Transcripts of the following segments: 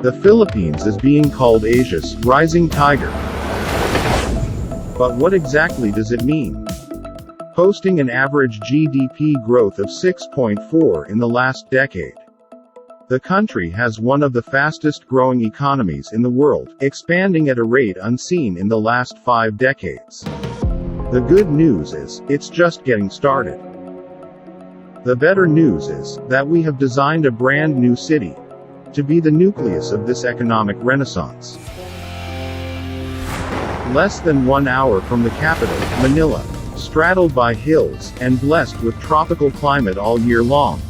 The Philippines is being called Asia's rising tiger. But what exactly does it mean? Posting an average GDP growth of 6.4 in the last decade. The country has one of the fastest growing economies in the world, expanding at a rate unseen in the last 5 decades. The good news is, it's just getting started. The better news is, that we have designed a brand new city to be the nucleus of this economic renaissance. Less than 1 hour from the capital, Manila, straddled by hills, and blessed with tropical climate all year long.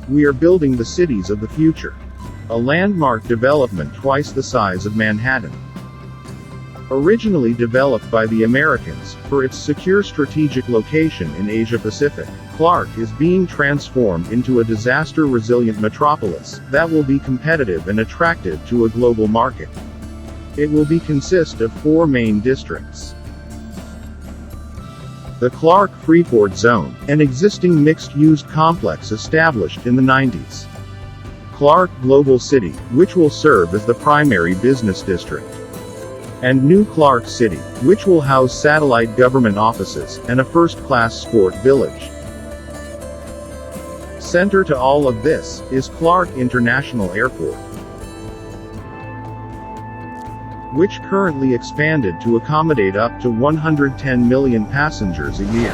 We are building the cities of the future. A landmark development twice the size of Manhattan. Originally developed by the Americans, for its secure strategic location in Asia Pacific, Clark is being transformed into a disaster-resilient metropolis that will be competitive and attractive to a global market. It will consist of 4 main districts. The Clark Freeport Zone, an existing mixed-use complex established in the 90s. Clark Global City, which will serve as the primary business district. And New Clark City, which will house satellite government offices, and a first-class sport village. Center to all of this, is Clark International Airport, which currently expanded to accommodate up to 110 million passengers a year.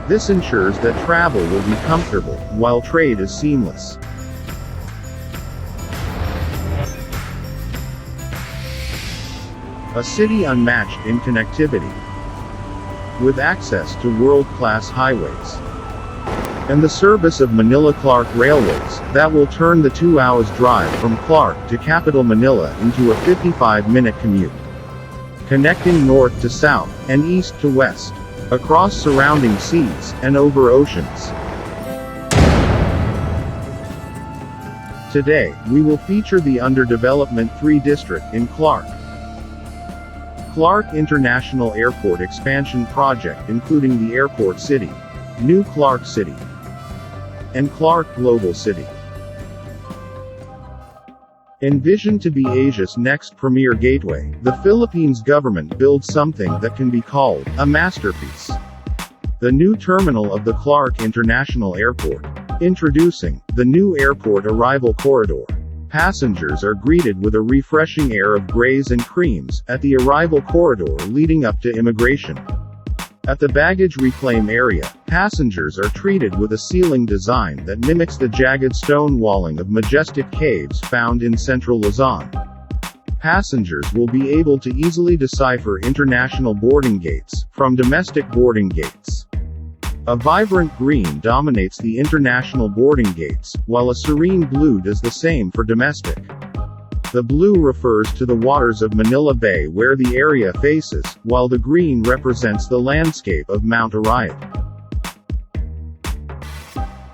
This ensures that travel will be comfortable, while trade is seamless. A city unmatched in connectivity, with access to world-class highways, and the service of Manila-Clark Railways, that will turn the 2 hours drive from Clark to capital Manila into a 55-minute commute, connecting north to south, and east to west, across surrounding seas, and over oceans. Today, we will feature the Underdevelopment 3 district in Clark. Clark International Airport Expansion Project, including the Airport City, New Clark City, and Clark Global City. Envisioned to be Asia's next premier gateway, the Philippines government builds something that can be called a masterpiece. The new terminal of the Clark International Airport. Introducing the new airport arrival corridor. Passengers are greeted with a refreshing air of grays and creams at the arrival corridor leading up to immigration. At the baggage reclaim area, passengers are treated with a ceiling design that mimics the jagged stone walling of majestic caves found in central Luzon. Passengers will be able to easily decipher international boarding gates from domestic boarding gates. A vibrant green dominates the international boarding gates, while a serene blue does the same for domestic. The blue refers to the waters of Manila Bay where the area faces, while the green represents the landscape of Mount Arayat.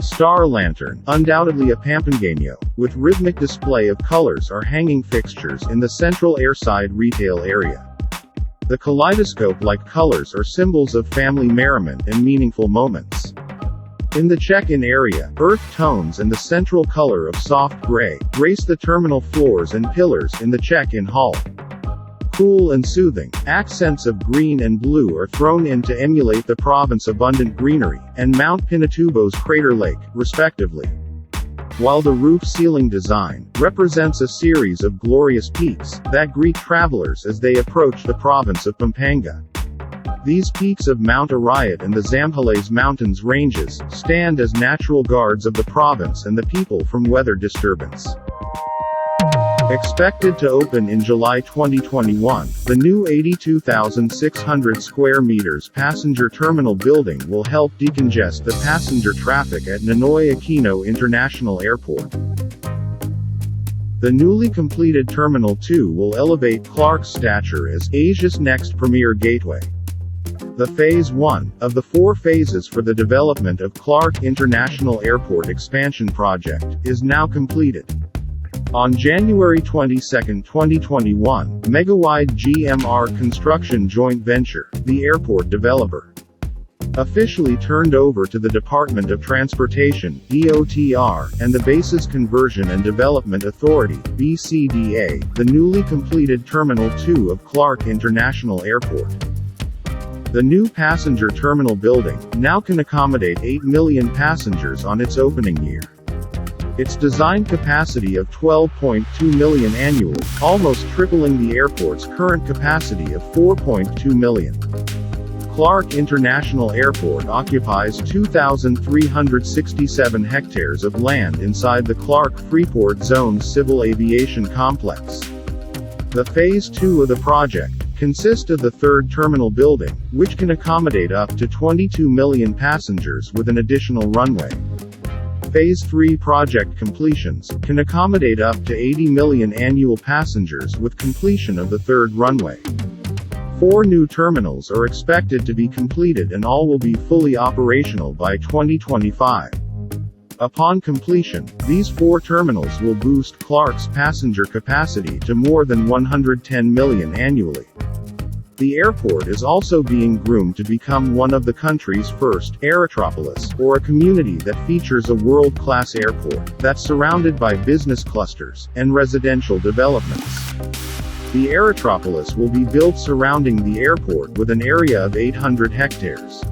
Star Lantern, undoubtedly a Pampangano, with rhythmic display of colors are hanging fixtures in the central airside retail area. The kaleidoscope-like colors are symbols of family merriment and meaningful moments. In the check-in area, earth tones and the central color of soft gray grace the terminal floors and pillars in the check-in hall. Cool and soothing, accents of green and blue are thrown in to emulate the province's abundant greenery, and Mount Pinatubo's crater lake, respectively. While the roof-ceiling design represents a series of glorious peaks that greet travelers as they approach the province of Pampanga. These peaks of Mount Arayat and the Zambales Mountains ranges stand as natural guards of the province and the people from weather disturbance. Expected to open in July 2021, the new 82,600 square meters passenger terminal building will help decongest the passenger traffic at Ninoy Aquino International Airport. The newly completed Terminal 2 will elevate Clark's stature as Asia's next premier gateway. The Phase 1 of the 4 phases for the development of Clark International Airport Expansion Project is now completed. On January 22, 2021, Megawide GMR Construction Joint Venture, the airport developer, Officially turned over to the Department of Transportation, DOTR, and the Bases Conversion and Development Authority, BCDA, the newly completed Terminal 2 of Clark International Airport. The new passenger terminal building now can accommodate 8 million passengers on its opening year. Its design capacity of 12.2 million annually, almost tripling the airport's current capacity of 4.2 million. Clark International Airport occupies 2,367 hectares of land inside the Clark Freeport Zone civil aviation complex. The Phase 2 of the project consists of the third terminal building, which can accommodate up to 22 million passengers with an additional runway. Phase 3 project completions can accommodate up to 80 million annual passengers with completion of the third runway. 4 new terminals are expected to be completed and all will be fully operational by 2025. Upon completion, these 4 terminals will boost Clark's passenger capacity to more than 110 million annually. The airport is also being groomed to become one of the country's first Aerotropolis, or a community that features a world-class airport that's surrounded by business clusters and residential developments. The Aerotropolis will be built surrounding the airport with an area of 800 hectares.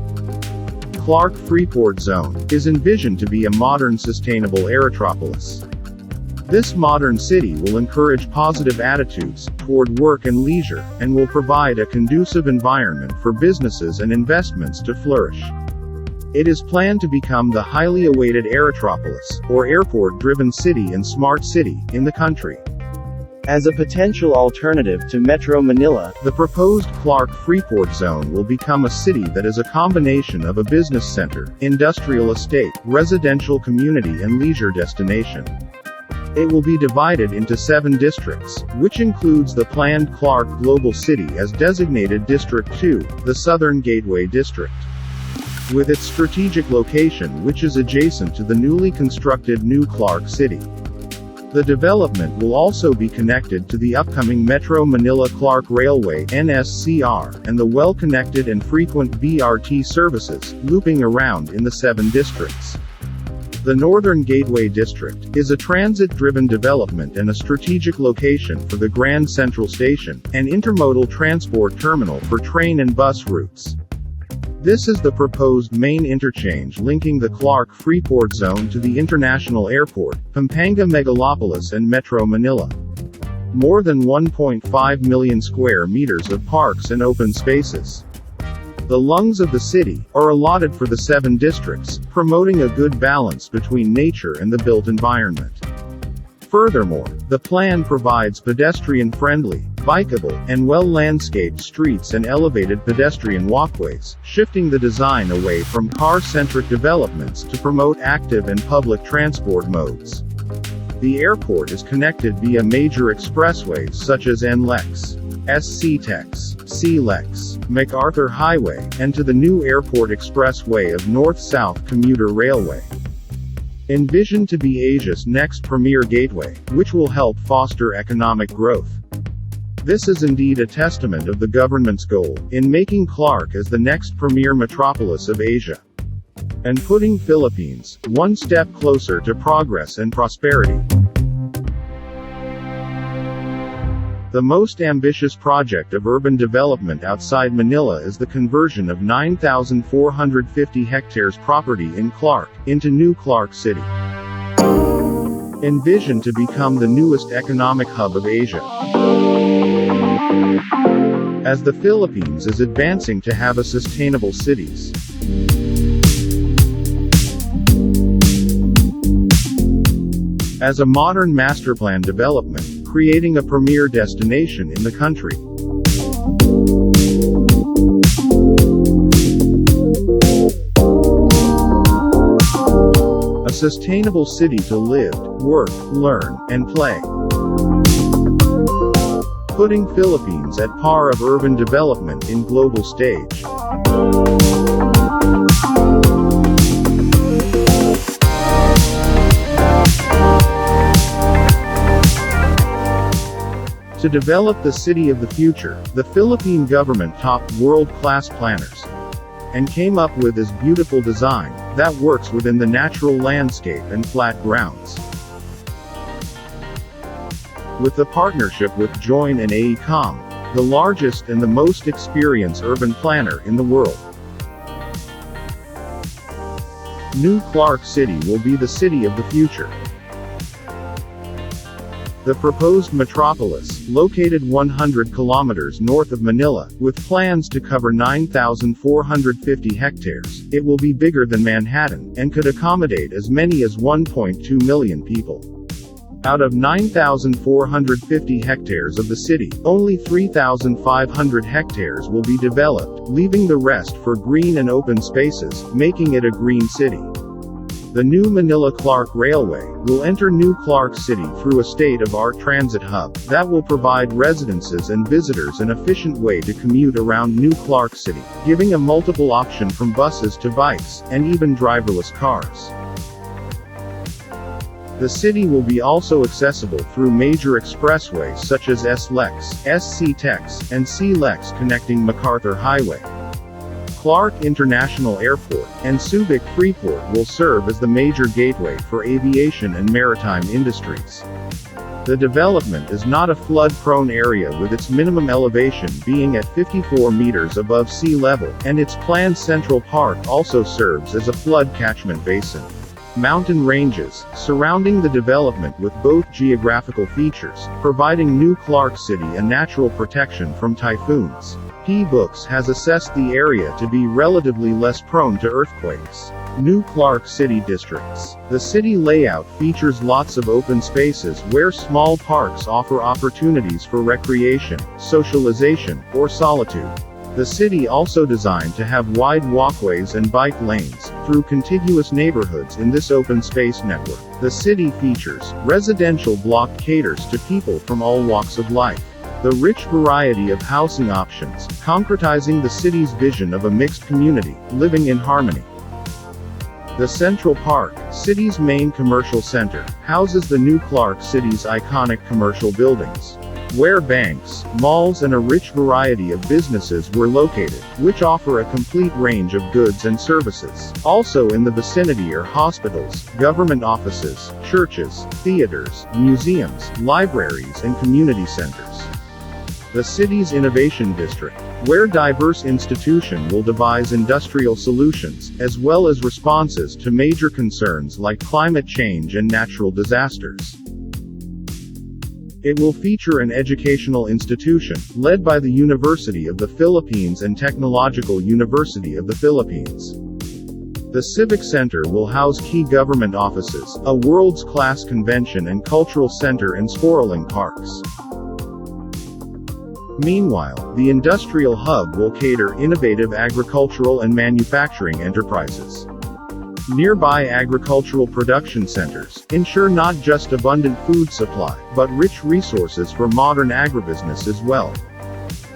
Clark Freeport Zone is envisioned to be a modern sustainable Aerotropolis. This modern city will encourage positive attitudes toward work and leisure, and will provide a conducive environment for businesses and investments to flourish. It is planned to become the highly awaited Aerotropolis, or airport-driven city and smart city, in the country. As a potential alternative to Metro Manila, the proposed Clark Freeport Zone will become a city that is a combination of a business center, industrial estate, residential community and leisure destination. It will be divided into 7 districts, which includes the planned Clark Global City as designated District 2, the Southern Gateway District. With its strategic location which is adjacent to the newly constructed New Clark City. The development will also be connected to the upcoming Metro Manila Clark Railway (NSCR) and the well-connected and frequent BRT services, looping around in the 7 districts. The Northern Gateway District is a transit-driven development and a strategic location for the Grand Central Station, an intermodal transport terminal for train and bus routes. This is the proposed main interchange linking the Clark Freeport Zone to the International Airport, Pampanga Megalopolis and Metro Manila. More than 1.5 million square meters of parks and open spaces. The lungs of the city are allotted for the 7 districts, promoting a good balance between nature and the built environment. Furthermore, the plan provides pedestrian-friendly, bikeable, and well-landscaped streets and elevated pedestrian walkways, shifting the design away from car-centric developments to promote active and public transport modes. The airport is connected via major expressways such as NLEX, SCTEX, CLEX, MacArthur Highway, and to the new Airport Expressway of North-South Commuter Railway. Envisioned to be Asia's next premier gateway, which will help foster economic growth. This is indeed a testament of the government's goal in making Clark as the next premier metropolis of Asia. And putting Philippines one step closer to progress and prosperity. The most ambitious project of urban development outside Manila is the conversion of 9,450 hectares property in Clark into New Clark City. Envisioned to become the newest economic hub of Asia. As the Philippines is advancing to have a sustainable cities. As a modern masterplan development, creating a premier destination in the country. A sustainable city to live, work, learn, and play. Putting Philippines at par of urban development in global stage. To develop the city of the future, the Philippine government topped world-class planners. and came up with this beautiful design that works within the natural landscape and flat grounds. With the partnership with Join and AECOM, the largest and the most experienced urban planner in the world. New Clark City will be the city of the future. The proposed metropolis, located 100 kilometers north of Manila, with plans to cover 9,450 hectares, it will be bigger than Manhattan, and could accommodate as many as 1.2 million people. Out of 9,450 hectares of the city, only 3,500 hectares will be developed, leaving the rest for green and open spaces, making it a green city. The new Manila-Clark Railway will enter New Clark City through a state-of-the-art transit hub that will provide residences and visitors an efficient way to commute around New Clark City, giving a multiple option from buses to bikes, and even driverless cars. The city will be also accessible through major expressways such as S-Lex, SC-Tex, and C-Lex connecting MacArthur Highway. Clark International Airport and Subic Freeport will serve as the major gateway for aviation and maritime industries. The development is not a flood-prone area, with its minimum elevation being at 54 meters above sea level, and its planned Central Park also serves as a flood catchment basin. Mountain ranges surrounding the development with both geographical features, providing New Clark City a natural protection from typhoons. P-Books has assessed the area to be relatively less prone to earthquakes. New Clark City districts. The city layout features lots of open spaces where small parks offer opportunities for recreation, socialization, or solitude. The city also designed to have wide walkways and bike lanes through contiguous neighborhoods in this open space network. The city features residential block caters to people from all walks of life. The rich variety of housing options, concretizing the city's vision of a mixed community, living in harmony. The Central Park, city's main commercial center, houses the New Clark City's iconic commercial buildings, where banks, malls and a rich variety of businesses were located, which offer a complete range of goods and services. Also in the vicinity are hospitals, government offices, churches, theaters, museums, libraries and community centers. The city's Innovation District, where diverse institutions will devise industrial solutions, as well as responses to major concerns like climate change and natural disasters. It will feature an educational institution, led by the University of the Philippines and Technological University of the Philippines. The Civic Center will house key government offices, a world's-class convention and cultural center and sprawling parks. Meanwhile, the industrial hub will cater innovative agricultural and manufacturing enterprises. Nearby agricultural production centers ensure not just abundant food supply, but rich resources for modern agribusiness as well.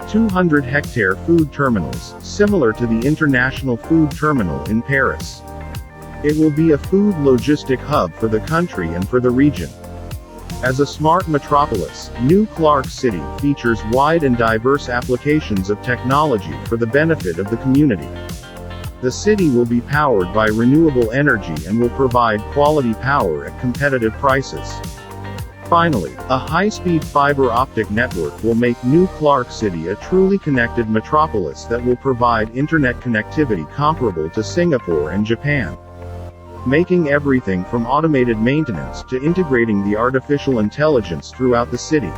200-hectare food terminals, similar to the International Food Terminal in Paris. It will be a food logistic hub for the country and for the region. As a smart metropolis, New Clark City features wide and diverse applications of technology for the benefit of the community. The city will be powered by renewable energy and will provide quality power at competitive prices. Finally, a high-speed fiber optic network will make New Clark City a truly connected metropolis that will provide internet connectivity comparable to Singapore and Japan. Making everything from automated maintenance to integrating the artificial intelligence throughout the city.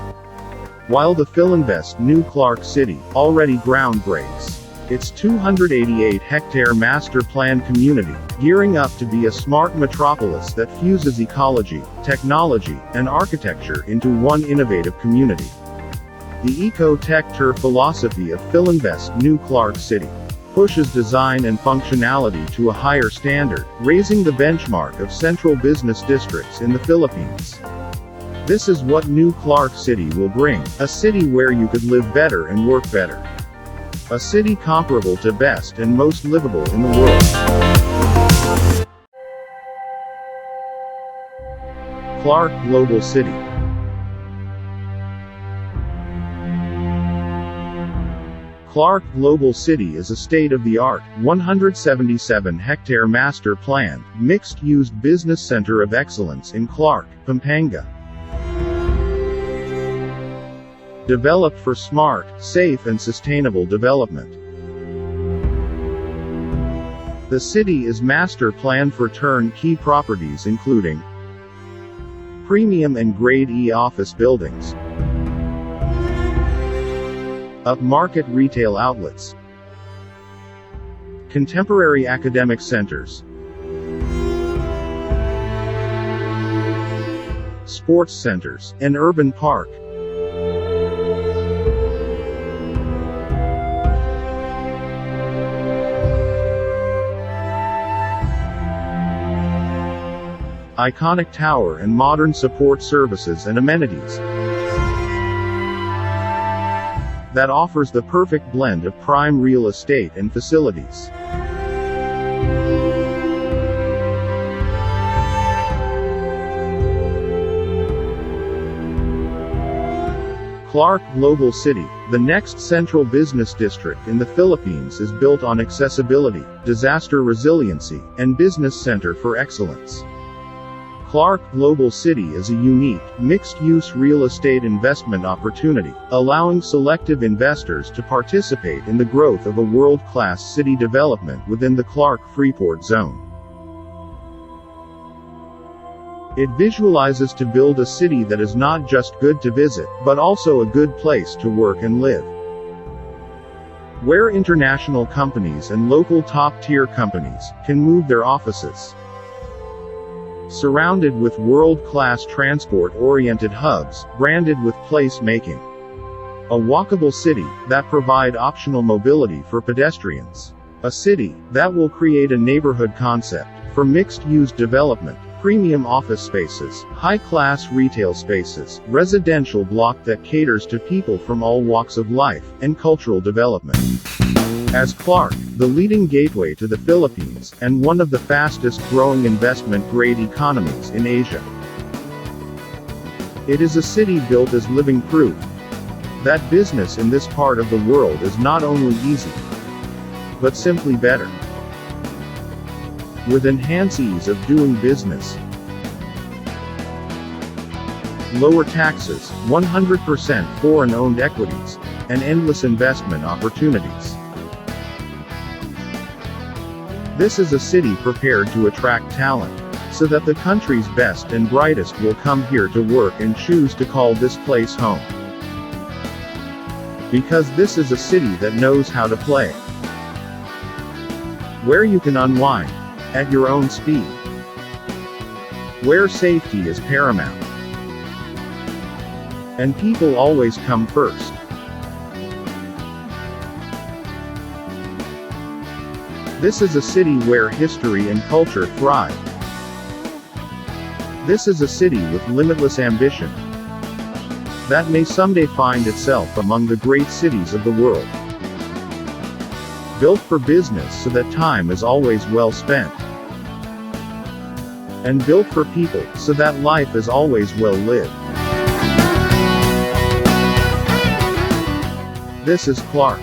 While the Philinvest New Clark City already ground breaks its 288-hectare master plan community, gearing up to be a smart metropolis that fuses ecology, technology, and architecture into one innovative community. The Eco-Tech Tour philosophy of Philinvest New Clark City pushes design and functionality to a higher standard, raising the benchmark of central business districts in the Philippines. This is what New Clark City will bring, a city where you could live better and work better. A city comparable to best and most livable in the world. Clark Global City. Clark Global City is a state-of-the-art, 177-hectare master-planned, mixed-use business center of excellence in Clark, Pampanga. Developed for smart, safe and sustainable development. The city is master-planned for turnkey properties including premium and Grade E office buildings, upmarket retail outlets, contemporary academic centers, sports centers, and urban park. Iconic tower and modern support services and amenities that offers the perfect blend of prime real estate and facilities. Clark Global City, the next central business district in the Philippines, is built on accessibility, disaster resiliency, and business center for excellence. Clark Global City is a unique, mixed-use real estate investment opportunity, allowing selective investors to participate in the growth of a world-class city development within the Clark Freeport Zone. It visualizes to build a city that is not just good to visit, but also a good place to work and live, where international companies and local top-tier companies can move their offices. Surrounded with world-class transport-oriented hubs, branded with place-making. A walkable city, that provide optional mobility for pedestrians. A city, that will create a neighborhood concept, for mixed-use development, premium office spaces, high-class retail spaces, residential block that caters to people from all walks of life, and cultural development. As Clark, the leading gateway to the Philippines, and one of the fastest-growing investment-grade economies in Asia. It is a city built as living proof that business in this part of the world is not only easy, but simply better. With enhanced ease of doing business, lower taxes, 100% foreign-owned equities, and endless investment opportunities. This is a city prepared to attract talent, so that the country's best and brightest will come here to work and choose to call this place home. Because this is a city that knows how to play, where you can unwind at your own speed, where safety is paramount, and people always come first. This is a city where history and culture thrive. This is a city with limitless ambition that may someday find itself among the great cities of the world. Built for business so that time is always well spent. And built for people so that life is always well lived. This is Clark.